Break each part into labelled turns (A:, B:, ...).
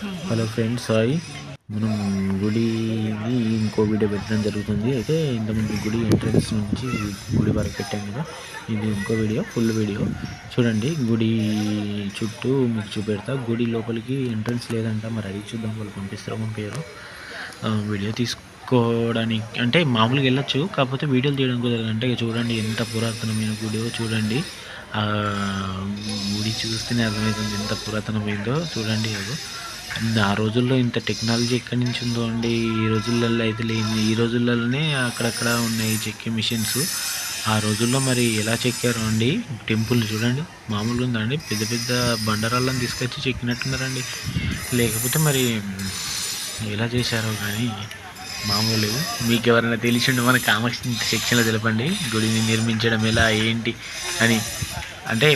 A: Hello friends, hi. మనం గుడిది ఇంకో video పెట్టడం జరుగుతుంది. అయితే ఇంతకుముందు గుడి ఎంట్రన్స్ నుంచి గుడి వరకు పెట్టాం కదా, ఇది ఇంకో వీడియో, ఫుల్ వీడియో చూడండి. గుడి చుట్టూ మీకు చూపెడతా. గుడి లోపలికి ఎంట్రన్స్ లేదంట, మరి అడిగి చూద్దాం, వాళ్ళు పంపిస్తారో పంపించారో. వీడియో తీసుకోవడానికి అంటే మామూలుగా వెళ్ళొచ్చు, కాకపోతే వీడియోలు తీయడం కుదరదు. అంటే చూడండి ఎంత పురాతనమైన గుడియో చూడండి. గుడి చూస్తేనే అర్థమవుతుంది ఎంత పురాతనమైందో. చూడండి అది ఆ రోజుల్లో ఇంత టెక్నాలజీ ఎక్కడి నుంచి ఉందో అండి. ఈ రోజులలో అయితే లేదు. ఈ రోజులలోనే అక్కడక్కడ ఉన్నాయి చెక్కే మిషన్స్. ఆ రోజుల్లో మరి ఎలా చెక్కారు అండి. టెంపుల్ చూడండి, మామూలుగా ఉందండి. పెద్ద పెద్ద బండరాళ్ళని తీసుకొచ్చి చెక్కినట్టున్నారండి. లేకపోతే మరి ఎలా చేశారో కానీ మామూలు. మీకు ఎవరైనా తెలిసిండు మన కామెంట్స్ సెక్షన్లో తెలపండి. గుడిని నిర్మించడం ఎలా ఏంటి అని. అంటే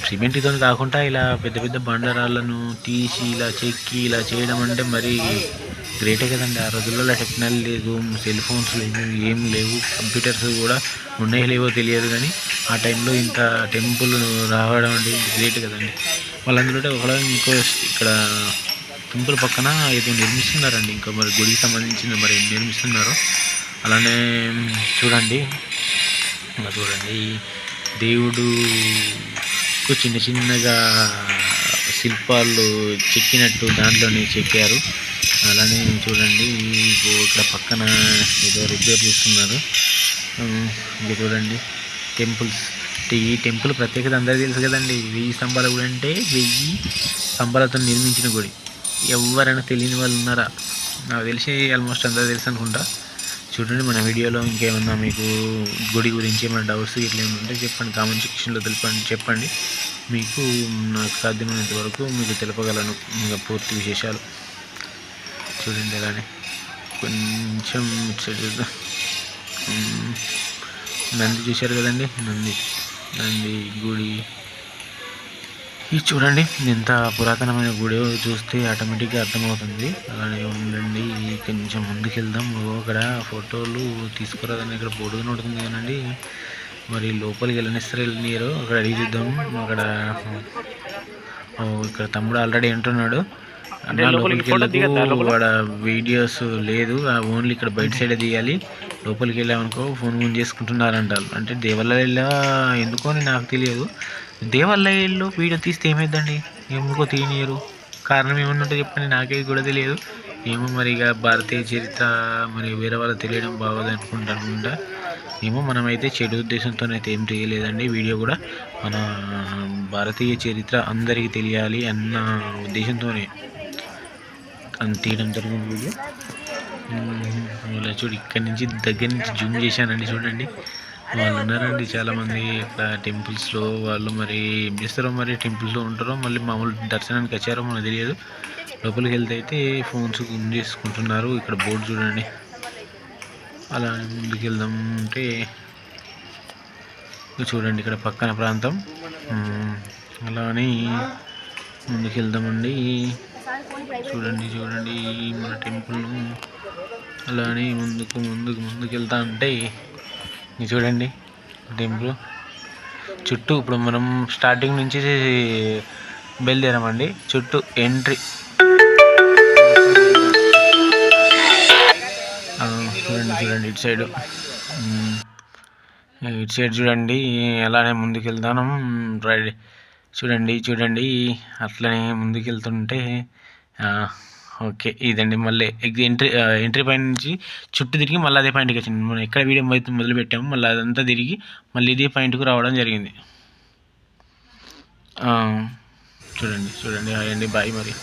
A: సిమెంట్తో కాకుండా ఇలా పెద్ద పెద్ద బండరాళ్ళను తీసి ఇలా చెక్కి ఇలా చేయడం అంటే మరి గ్రేటే కదండి. ఆ రోజుల్లో టెక్నాలజీ లేదు, సెల్ ఫోన్స్ లేవు, ఏం లేవు, కంప్యూటర్స్ కూడా ఉన్నాయో లేవో తెలియదు. కానీ ఆ టైంలో ఇంత టెంపుల్ రావడం అంటే గ్రేట్ కదండి. వాళ్ళందరూ ఒకవేళ ఇంకో ఇక్కడ టెంపుల్ పక్కన ఏదో నిర్మిస్తున్నారండి. ఇంకా మరి గుడికి సంబంధించిన మరి నిర్మిస్తున్నారు. అలానే చూడండి, చూడండి దేవుడు చిన్న చిన్నగా శిల్పాలు చెక్కినట్టు దాంట్లోనే చెక్కారు. అలానే చూడండి ఇక్కడ పక్కన ఏదో రిపేర్ చేస్తున్నారు. ఇంకా చూడండి టెంపుల్స్. ఈ టెంపుల్ ప్రత్యేకత అందరికీ తెలుసు కదండి. 1000 స్తంభాల గుడి అంటే 1000 స్తంభాలతో నిర్మించిన గుడి. ఎవరైనా తెలియని వాళ్ళు ఉన్నారా? నాకు తెలిసి ఆల్మోస్ట్ అందరూ తెలుసు అనుకుంటా. చూడండి మన వీడియోలో ఇంకేమన్నా మీకు గుడి గురించి ఏమైనా డౌట్స్ ఇట్లా ఏమైనా ఉంటే చెప్పండి, కామెంట్ సెక్షన్లో చెప్పండి. మీకు నాకు సాధ్యమైనంత వరకు మీకు తెలపగలను ఇంకా పూర్తి విశేషాలు. చూడండి అలానే కొంచెం నంది చూశారు కదండి, నంది గుడి. ఇది చూడండి ఎంత పురాతనమైన గుడి, చూస్తే ఆటోమేటిక్గా అర్థమవుతుంది. అలానే ఉండండి, కొంచెం ముందుకు వెళ్దాం. అక్కడ ఫోటోలు తీసుకురాదని ఇక్కడ బోర్డు ఉంటుంది కదండి. మరి లోపలికి వెళ్ళనియరు, అక్కడ అడిగి చూద్దాం. అక్కడ ఇక్కడ తమ్ముడు ఆల్రెడీ అంటున్నాడు, అన్న లోపలికి వెళ్ళకు, వాడ వీడియోస్ లేదు, ఓన్లీ ఇక్కడ బయట సైడ్ తీయాలి, లోపలికి వెళ్ళామనుకో ఫోన్ ముందు చేసుకుంటున్నారంటారు. అంటే దేవాలయాల్లో ఎందుకో అని నాకు తెలియదు. దేవాలయాల్లో వీడియో తీస్తే ఏమైందండి, ఎందుకో తీయనియరు. కారణం ఏమన్నా ఉంటే చెప్పండి, నాకే కూడా తెలియదు. ఏమో మరి ఇక భారతీయ చరిత్ర మరి వేరే వాళ్ళు తెలియడం బాగోదు అనుకుంటా. ఏమో మనమైతే చెడు ఉద్దేశంతోనైతే ఏం చేయలేదండి. వీడియో కూడా మన భారతీయ చరిత్ర అందరికీ తెలియాలి అన్న ఉద్దేశంతోనే తీయడం జరిగింది వీడియో. ఇలా చూడు, ఇక్కడి నుంచి దగ్గర నుంచి జూమ్ చేశానండి. చూడండి వాళ్ళు ఉన్నారండి చాలామంది ఇక్కడ టెంపుల్స్లో. వాళ్ళు మరి ఏం చేస్తారో, మరి టెంపుల్స్లో ఉంటారో, మళ్ళీ మామూలు దర్శనానికి వచ్చారో మనకు తెలియదు. లోపలికి వెళ్తే అయితే ఫోన్స్ గుమ్ చేసుకుంటున్నారు. ఇక్కడ బోర్డు చూడండి. అలా ముందుకు వెళ్దాం అంటే చూడండి ఇక్కడ పక్కన ప్రాంతం. అలానే ముందుకు వెళ్దామండి. చూడండి మన టెంపుల్ను. అలానే ముందుకు వెళ్తా అంటే చూడండి టెంపుల్ చుట్టూ. ఇప్పుడు మనం స్టార్టింగ్ నుంచి బయలుదేరామండి. చుట్టూ ఎంట్రీ చూడండి ఇటు సైడ్ చూడండి. అలానే ముందుకు వెళ్తాను. రైట్ చూడండి అట్లనే ముందుకు వెళ్తుంటే ఓకే ఇదండి. మళ్ళీ ఎంట్రీ పాయింట్ నుంచి చుట్టూ తిరిగి మళ్ళీ అదే పాయింట్కి వచ్చింది. మనం ఎక్కడ వీడియో మొదలు పెట్టాము మళ్ళీ అదంతా తిరిగి మళ్ళీ ఇదే పాయింట్కు రావడం జరిగింది. చూడండి హాయ్ అండి, బాయ్ మరి.